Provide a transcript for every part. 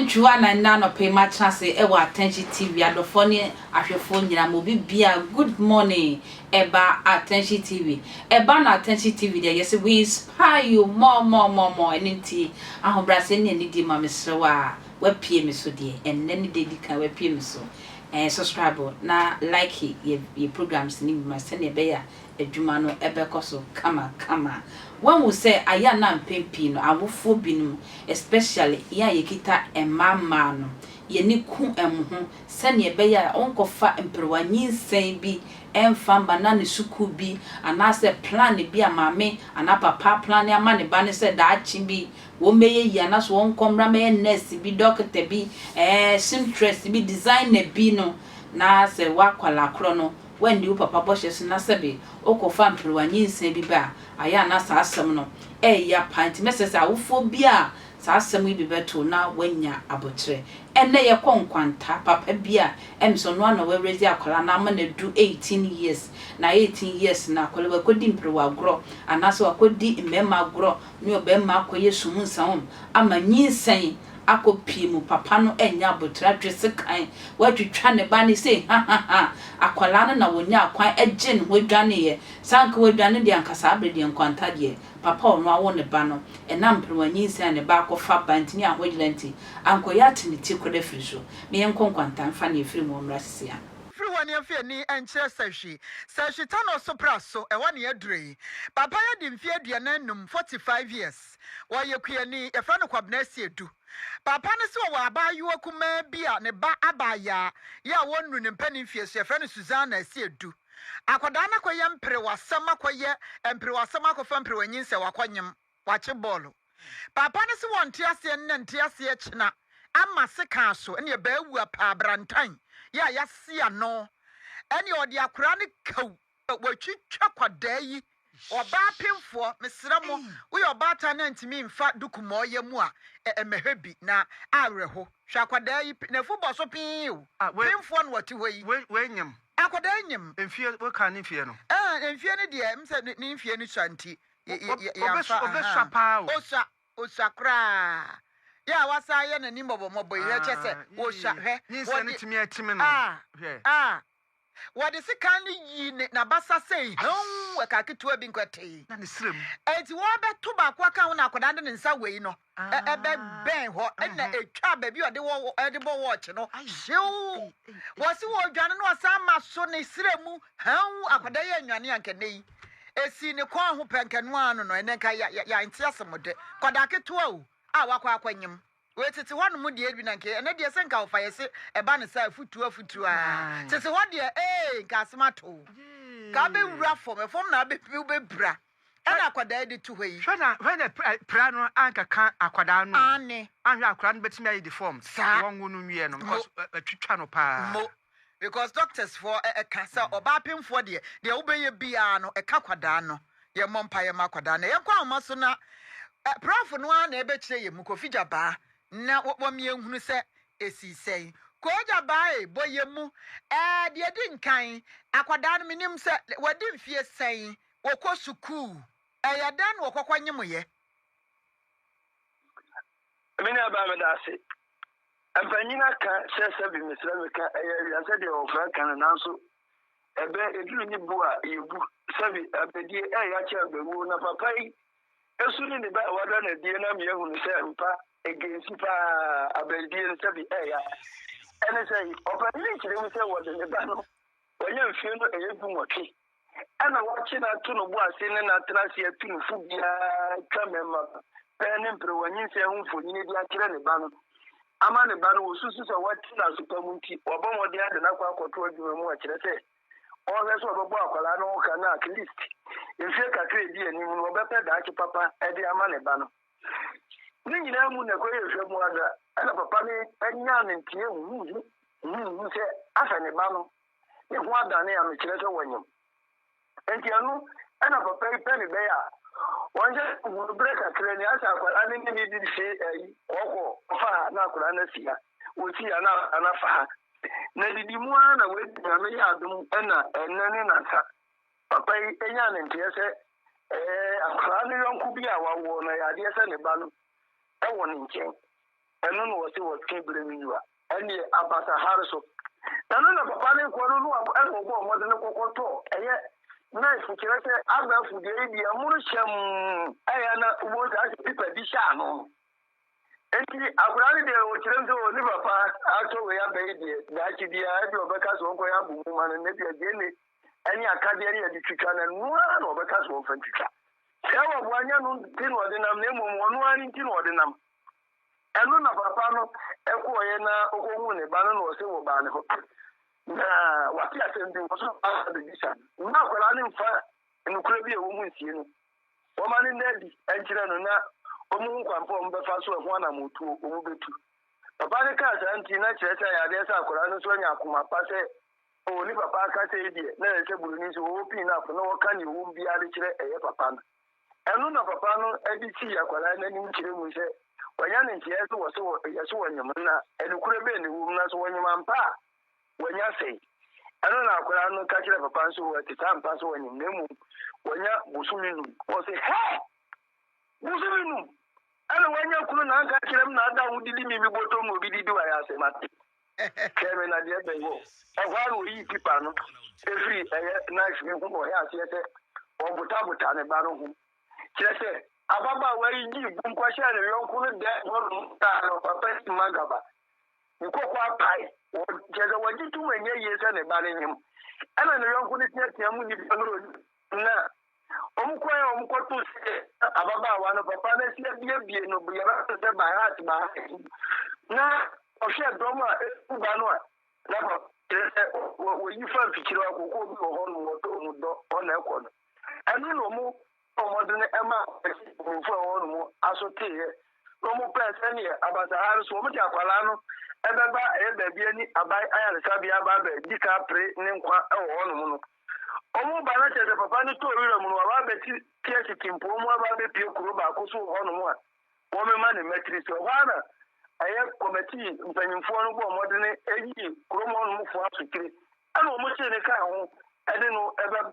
Enchua na nano pay my chance ewa attention TV adofone ahwefo nyina mo bibia good morning eba attention TV eba na attention TV there yes we inspire you more enti ahobrase ne ni di ma mesrewa wa pie me so de enne ne de di kan wa pie me so subscribe na like ye programs ni ma se ne be ya adwuma no ebekoso kama when we say aya na mpempi no awofo binum especially ya yekita emama no ye ni ku emho se ne be ya onkofa emperwanyi nsen bi emfa mba ne suku bi anase plan bi amame anapapa plan ama ne ba ne se da achi bi wo meye yi anaso onkomra me nurse bi doctor bi seamstress bi designer bi no na se wakwala kro no when the papa boshes na sebe okofa mperwanyi nsen bi ba aya na sa asem no ya pint message awofo bi a sa asem bi beto na wanya abotre enne ye konkwanta papa bi a emso no na we raise akola na ma na do 18 years na 18 years na akola we kodi mperwa gro anaso akodi mmema gro ne obemma akoye sumu nsan ama nyinsen akopi mu papa no enya abotra dwese kan wadwetwa ne ba ne say akola no na wonya akwan agye ne hodwane ye sanka hodwane de ankasa abrede nkwanta de papa ono awo ne ba no enam perwanyi nsan ne ba akofa bantini ahogilanti ankoya tini ti koda firi so me yenkonkwanta mfa ne firi mu omrasia Wani afie ni enche sashi tano sopraso wani edrei papa ya di mfie aduananum 45 years wa yekuye ni efra no kwabnesi edu papa ne se wa abayiwa kuma bia ne ba abaya ya wonu ne mpani mfie so efra no Suzana esi edu akoda na koye mpre wasama koye mpre wasama akofa mpre wanyinse wakwanyem wache bolo papa ne se wonte ase ne nte ase china ama seka so ene ba awu apa brantan ya sia no ene odi akura ne kaw watwitwa kwada yi oba pemfo mesramo we oba ta na ntimi mfa dukumo ye mu a emehwebi na areho hwa kwada yi na fubo so pin pemfo no wati hoyi we nyem akwada nyem emfie we kan ne fie no emfie ne de mse ne mfie ne shanti obeswa pa osa kra ya wasa ye na ni mobo ye chese wo sha hwe wo ni timi atimi no hwe wo de sika ni yi na basa sei we ka ketua bi nkwete na ne srem enti wo beto ba kwa kan na akoda de nsa wei no ebe ben ho na etwa ba bi ode wo ede bo watch no hyew wo si wo dwane no asa ma so ne sremu akoda ye anwane ankenei esi ne kwa ho penkanu anu no ene ka ya ntiasem de koda ketua o wakwa akwanyem wetete honu mu de edu nanke ene de senka ofa yese eba ne sa futu a tete ho de nka asemato ka be wura fom na be bra ena akwada de tu hyi hwana when pra no anka kan akwada no ane anhwe akwada no betimi ayi de form wonwo no nwie no because atwitwa no pa because doctors for kasa oba pemfo de ubeye bia no kwada no ye mompa ye makwada no ye kwa amaso na prof no na ebe kire ye mu kofija ba na womie hunu se esisei koja ba boye mu de di nkan akwada no minim se wadi mfie sen wokọ sukuu ya dan wokokwanyem ye mini aba medase ampanyina ka sese bi misramika ya se de ofra kan nanso ebe eduru ni bu a yebu sabi abedi ya che abewu na papai esuni ni ba wada na die na me ehunu se mpa egensi pa abedi sabi ya ene say opani kire mu se wode ne ba no onye mfie no eyebu nwoke ana wachi na tu no bu ase ne na trase atu no fu bia kamema pene mpre wanyin se hu mfoni ne bia kire ne ba no ama ne ba no osusu se wati na supamunti obomode ade na kwa akoto adwuma mu akire se o so obobo akwala no ka na at least ifie kakre di ani mu no obepe da aki papa ede ama ne ba no ni nyina mu na koye hwe mu ada ana papa ne anya ne ntie hu se afa ne ba no ne ho ada ne ya me kire se wanyam enti anu ana papa ipe ne be ya wonje mu break akre ni asa akwala ne ni bi se oko fa na akwala na sia oti ya na anafa na didi mu ana we na me ya dum na enane na sa papa enya ne ntie se akwala ne yonku bi a wawo na ya de se ne ba no e wo ne nchen ɛno no wɔse wɔtwe bere mi yiwa ɛne abasa hare so ɛno na papa ne nkɔ no ɛna ɔbɔ ɔmɔde ne kɔkɔtɔ ɛyɛ knife kyerɛ sɛ abɛɛfo deɛ ebi ɛmono hyɛm ɛyɛ na wɔn sɛ asɛ pipa bi hyɛ ano enti akora ne deɛ wɔkyerɛ sɛ ɔne papa atɔ wɔ ya bɛyɛ deɛ daakye biara ɛde ɔbɛka so ɔnkɔ yɛ abɔ mu ma no ne deɛ deɛ ne ɛne akadeɛ ne yɛde twitwa no noa na ɔbɛka so ɔmfa twitwa sɛ wɔ boanya no nti na ɔde nam na mmom ɔno ara nti na ɔde nam ɛno na papa no ɛkɔɔyɛ na ɔkɔhu ne ba no na ɔsɛ wɔ baa ne hɔ na wate asɛm bi wɔ so abɛbisa na akwadaa ne mfa nokora bi a ɛwɔ mu nsie no wɔma ne nna adi ɛnkyerɛ no na ɔmu ho kwampɔ ɔmu bɛfa so ɛho anamotuo ɔmu bɛtu papa ne kaa saa nti na kyerɛ sɛ yadeɛ sɛ akwadaa no so anya akoma pa sɛ ɔwɔ papa aka sɛ deɛ na ɛsɛ buroni nso wɔwɔ pii no afo na wɔka ne ɛwɔ biara de kyerɛ ɛyɛ papa no ɛno na papa no ɛde sii akwadaa n'anim kyerɛ mu sɛ wɔnya ne nkyerɛ sɛ wɔ sɛ ɛyɛ so wɔnyam na ɛnokora bɛɛ ne wom na so wɔnyam ampa a wɔnya sɛe ɛno na akwadaa no ka kyerɛ papa nso wɔteta ampa so wɔnyam na mmom wɔnya bosome num wɔ sɛ hɛ bosome num ɛna wɔnya kunu na anka kyerɛ m na ada ho didi mi bɔtɔ mu obi didi wɔ yɛ asɛm ate kɛmɛ na deɛ bɛn wɔ ɛhɔ a na oyi pipa no efiri ɛyɛ knife bi ho wɔ yɛ aseɛ sɛ ɔbotabota ne ba no ho kyerɛ sɛ ababaawa yi gyi bu nkɔhyɛ ne yɔnko no dɛ hɔ taa no papa si magaba nkɔkɔ apae kyerɛ sɛ wɔgye tum anyɛ yie sɛ ne ba no nyem ɛna ne yɔnko no teatea mu nnipa no na ɔmokɔɛ ɔmokɔto sɛ ababaawa no papa no asi abiebie no yɛbɛsɛ sɛ by heart na ɔhwɛ dɔm a ɛfu ba no a na papa kyerɛ sɛ wɔyi fa mfikyiri akokɔ bi wɔ hɔ no wɔtɔ mu dɔ ɔna ɛkɔ no ɛno na ɔmo ɔmɔde no ɛma ɔmofo a wɔn mu aso teeɛ na ɔmo pɛɛ sɛneɛ abasahare so ɔmo de akwalaa no ɛbɛba ɛyɛ baabi ani aban ayaresabea aba abɛdi ka apere ne nkwa ɛwɔ hɔ no ɔmo ba no kyerɛ sɛ papa no tɔɔ werɛ mu no waba abɛti tiɛ sikimpoo mu aba abɛpie kuro baako so wɔ hɔ no mu a wɔmema ne mmatiri sɛ ɔhɔ na ɛyɛ kɔmɛtii mpanyimfoɔ no bɔ ɔmɔde no ɛyi kurom hɔ no mufoɔ asotire ɛna ɔmo kyee ne kaa ho ɛde no ɛbɛba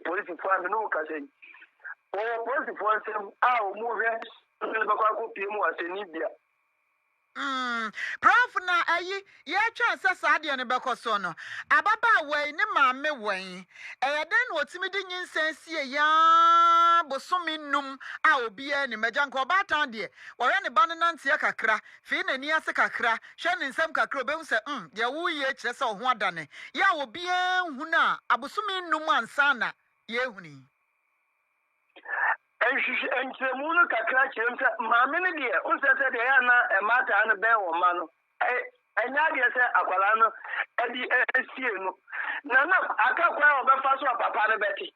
polisifoɔ ame no woka sɛ wɔwɔ polisifoɔ nsɛm a ɔmo hwɛ ne bɛkɔ akɔpie mu asɛnni bia Prof na ayi yɛtwa sɛ saa deɛ ne bɛkɔ so no ababaawa yi ne maame wɛn ɛyɛ den na otimi de nyinsan sie ya bosome num a obiara ne magya nka ɔbaatan deɛ wɔhwɛ ne ba no nanteɛ kakra fii n'ani ase kakra hwɛ ne nsɛm kakra obɛhu sɛ deɛ woyɛ kyerɛ sɛ ɔho adane yɛ a obiara hu no a abosome num ansa na yɛhuni nkyerɛmu no kakra kyerɛm sɛ maame no deɛ wosɛ sɛ deɛ ɛyɛ na ɛmaataa no bɛn wɔ ma no ɛnyɛ adeɛ sɛ akwalaa no ɛde asie no na aka kwan a ɔbɛfa so a papa no bɛte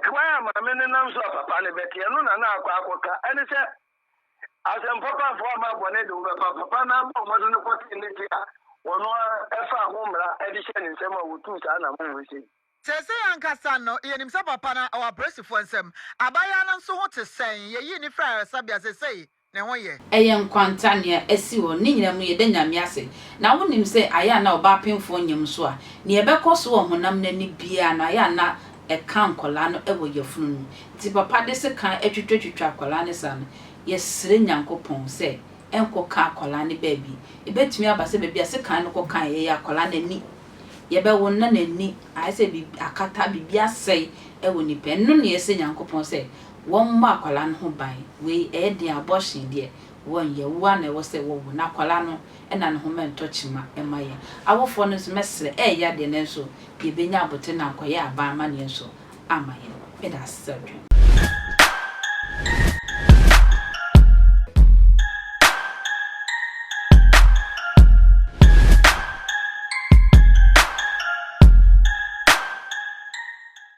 kwan a maame no nam so a papa no bɛte ɛno na akɔ akɔka ɛne sɛ asɛmpapafoɔ ama bɔne de wobɛfa papa no aba ɔmɔde no kɔte ne te a wɔno ɛfa ho mmara ɛde hyɛ ne nsɛm a wɔtuu saa na mo sɛ Sese yankasa no yenim sa papa na our presifo nsem abaya na nso ho te sen yeyi ni fra sabia sese ne ho ye eye nkwanta ne asi wo ne nyina mu ye da nyame ase na wonim se aya na oba pemfo nyem so a ne yebekɔ so wo honam na ni bia na aya na ɛka nkola no ɛwɔ yefunu no ti papa de se kan atwitwatwitwa akola ne sa no yesire nyankopɔn se enko ka akola ne baabi ebetumi aba se baabi ase kan no kɔ kan ye akola na ni yebe wonna nani ayese bi akata bibia sei ewo ni pe no ne yese nyankopon se won ma akwala no ho ban we e de abortion de won ye wa na wo se wo na akwala no e na no ho mento chima e maye awofo no so mesre e ya de ne so ye benya abote na akoye aba ma ne so amaye me da sadwe